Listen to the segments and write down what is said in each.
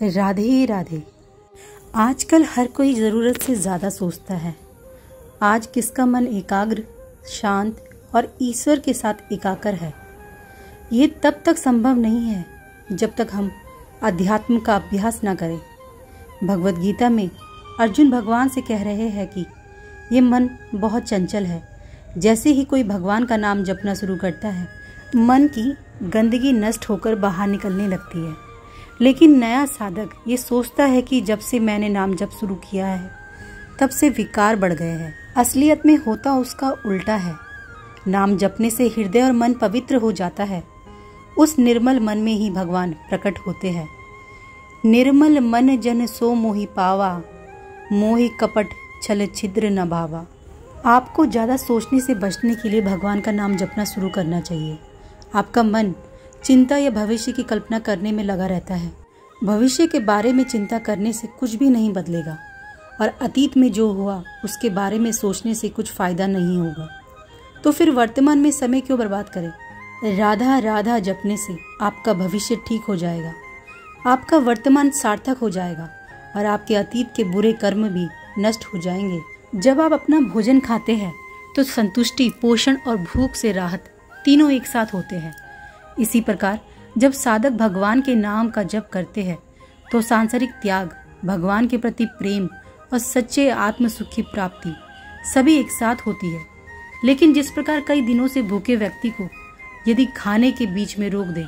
राधे राधे। आजकल हर कोई ज़रूरत से ज़्यादा सोचता है। आज किसका मन एकाग्र, शांत और ईश्वर के साथ एकाकर है। ये तब तक संभव नहीं है जब तक हम अध्यात्म का अभ्यास ना करें। भगवद गीता में अर्जुन भगवान से कह रहे हैं कि ये मन बहुत चंचल है। जैसे ही कोई भगवान का नाम जपना शुरू करता है, मन की गंदगी नष्ट होकर बाहर निकलने लगती है। लेकिन नया साधक ये सोचता है कि जब से मैंने नाम जप शुरू किया है तब से विकार बढ़ गए हैं। असलियत में होता उसका उल्टा है। नाम जपने से हृदय और मन पवित्र हो जाता है। उस निर्मल मन में ही भगवान प्रकट होते हैं। निर्मल मन जन सो मोहि पावा, मोहि कपट छल छिद्र न भावा। आपको ज़्यादा सोचने से बचने के लिए भगवान का नाम जपना शुरू करना चाहिए। आपका मन चिंता या भविष्य की कल्पना करने में लगा रहता है। भविष्य के बारे में चिंता करने से कुछ भी नहीं बदलेगा और अतीत में जो हुआ उसके बारे में सोचने से कुछ फायदा नहीं होगा। तो फिर वर्तमान में समय क्यों बर्बाद करें। राधा राधा जपने से आपका भविष्य ठीक हो जाएगा, आपका वर्तमान सार्थक हो जाएगा और आपके अतीत के बुरे कर्म भी नष्ट हो जाएंगे। जब आप अपना भोजन खाते हैं तो संतुष्टि, पोषण और भूख से राहत तीनों एक साथ होते हैं। इसी प्रकार जब साधक भगवान के नाम का जप करते हैं तो सांसारिक त्याग, भगवान के प्रति प्रेम और सच्चे आत्म सुख की प्राप्ति सभी एक साथ होती है। लेकिन जिस प्रकार कई दिनों से भूखे व्यक्ति को यदि खाने के बीच में रोक दे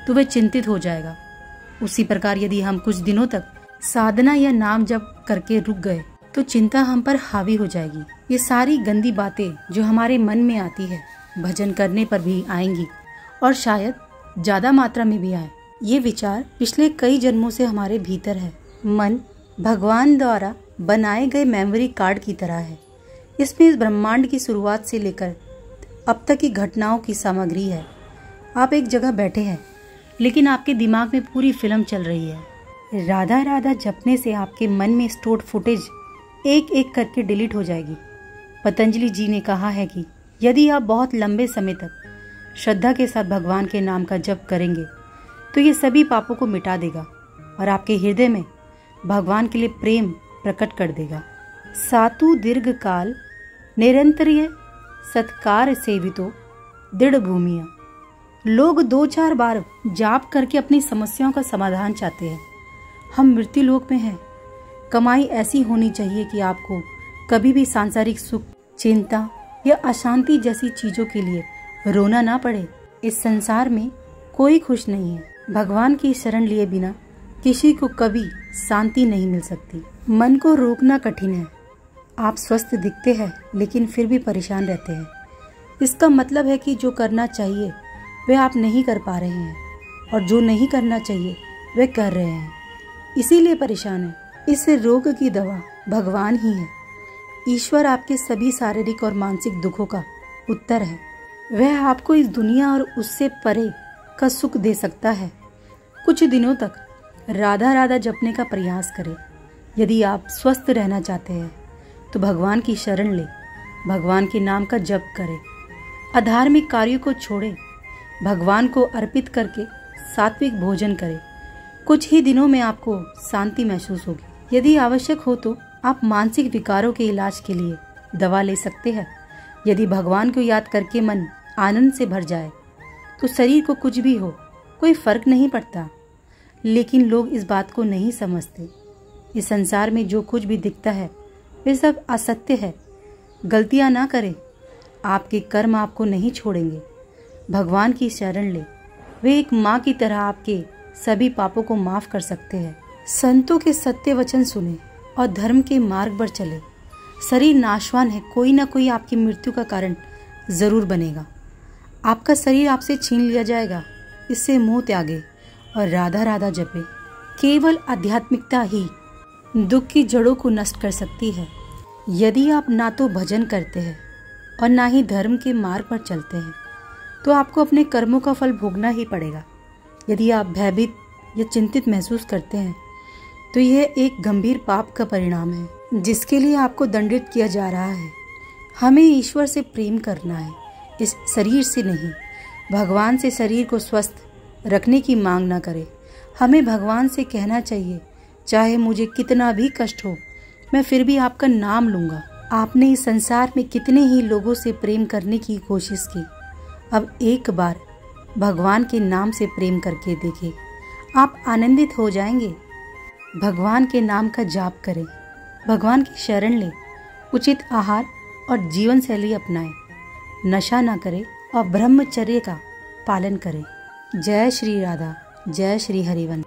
तो वह चिंतित हो जाएगा, उसी प्रकार यदि हम कुछ दिनों तक साधना या नाम जप करके रुक गए तो चिंता हम पर हावी हो जाएगी। ये सारी गंदी बातें जो हमारे मन में आती है भजन करने पर भी आएंगी और शायद ज्यादा मात्रा में भी आए। ये विचार पिछले कई जन्मों से हमारे भीतर है। मन भगवान द्वारा बनाए गए मेमोरी कार्ड की तरह है। इसमें इस ब्रह्मांड की शुरुआत से लेकर अब तक की घटनाओं की सामग्री है। आप एक जगह बैठे हैं लेकिन आपके दिमाग में पूरी फिल्म चल रही है। राधा राधा जपने से आपके मन में स्टोर्ड फुटेज एक एक करके डिलीट हो जाएगी। पतंजलि जी ने कहा है कि यदि आप बहुत लंबे समय तक श्रद्धा के साथ भगवान के नाम का जप करेंगे तो ये सभी पापों को मिटा देगा और आपके हृदय में भगवान के लिए प्रेम प्रकट कर देगा। सातु दीर्घ काल निरंतर्य सत्कार सेवितो दृढ़ भूमिया। लोग 2-4 बार जाप करके अपनी समस्याओं का समाधान चाहते हैं। हम मृत्यु लोक में हैं। कमाई ऐसी होनी चाहिए कि आपको कभी भी सांसारिक सुख, चिंता या अशांति जैसी चीजों के लिए रोना ना पड़े। इस संसार में कोई खुश नहीं है। भगवान की शरण लिए बिना किसी को कभी शांति नहीं मिल सकती। मन को रोकना कठिन है। आप स्वस्थ दिखते हैं लेकिन फिर भी परेशान रहते हैं। इसका मतलब है कि जो करना चाहिए वह आप नहीं कर पा रहे हैं और जो नहीं करना चाहिए वह कर रहे हैं, इसीलिए परेशान है। इस रोग की दवा भगवान ही है। ईश्वर आपके सभी शारीरिक और मानसिक दुखों का उत्तर है। वह आपको इस दुनिया और उससे परे का सुख दे सकता है। कुछ दिनों तक राधा राधा जपने का प्रयास करें। यदि आप स्वस्थ रहना चाहते हैं तो भगवान की शरण ले, भगवान के नाम का जप करें, अधार्मिक कार्यों को छोड़ें, भगवान को अर्पित करके सात्विक भोजन करें। कुछ ही दिनों में आपको शांति महसूस होगी। यदि आवश्यक हो तो आप मानसिक विकारों के इलाज के लिए दवा ले सकते हैं। यदि भगवान को याद करके मन आनंद से भर जाए तो शरीर को कुछ भी हो कोई फर्क नहीं पड़ता। लेकिन लोग इस बात को नहीं समझते। इस संसार में जो कुछ भी दिखता है वे सब असत्य है। गलतियां ना करें, आपके कर्म आपको नहीं छोड़ेंगे। भगवान की शरण ले, वे एक माँ की तरह आपके सभी पापों को माफ कर सकते हैं। संतों के सत्य वचन सुने और धर्म के मार्ग पर चले। शरीर नाशवान है, कोई ना कोई आपकी मृत्यु का कारण जरूर बनेगा। आपका शरीर आपसे छीन लिया जाएगा। इससे मोह त्यागे और राधा राधा जपे। केवल आध्यात्मिकता ही दुख की जड़ों को नष्ट कर सकती है। यदि आप ना तो भजन करते हैं और ना ही धर्म के मार्ग पर चलते हैं तो आपको अपने कर्मों का फल भोगना ही पड़ेगा। यदि आप भयभीत या चिंतित महसूस करते हैं तो यह एक गंभीर पाप का परिणाम है जिसके लिए आपको दंडित किया जा रहा है। हमें ईश्वर से प्रेम करना है, इस शरीर से नहीं। भगवान से शरीर को स्वस्थ रखने की मांग न करें। हमें भगवान से कहना चाहिए, चाहे मुझे कितना भी कष्ट हो, मैं फिर भी आपका नाम लूँगा। आपने इस संसार में कितने ही लोगों से प्रेम करने की कोशिश की, अब एक बार भगवान के नाम से प्रेम करके देखें, आप आनंदित हो जाएंगे। भगवान के नाम का जाप करें, भगवान की शरण लें, उचित आहार और जीवन शैली अपनाएं, नशा ना करें और ब्रह्मचर्य का पालन करें। जय श्री राधा, जय श्री हरिवंश।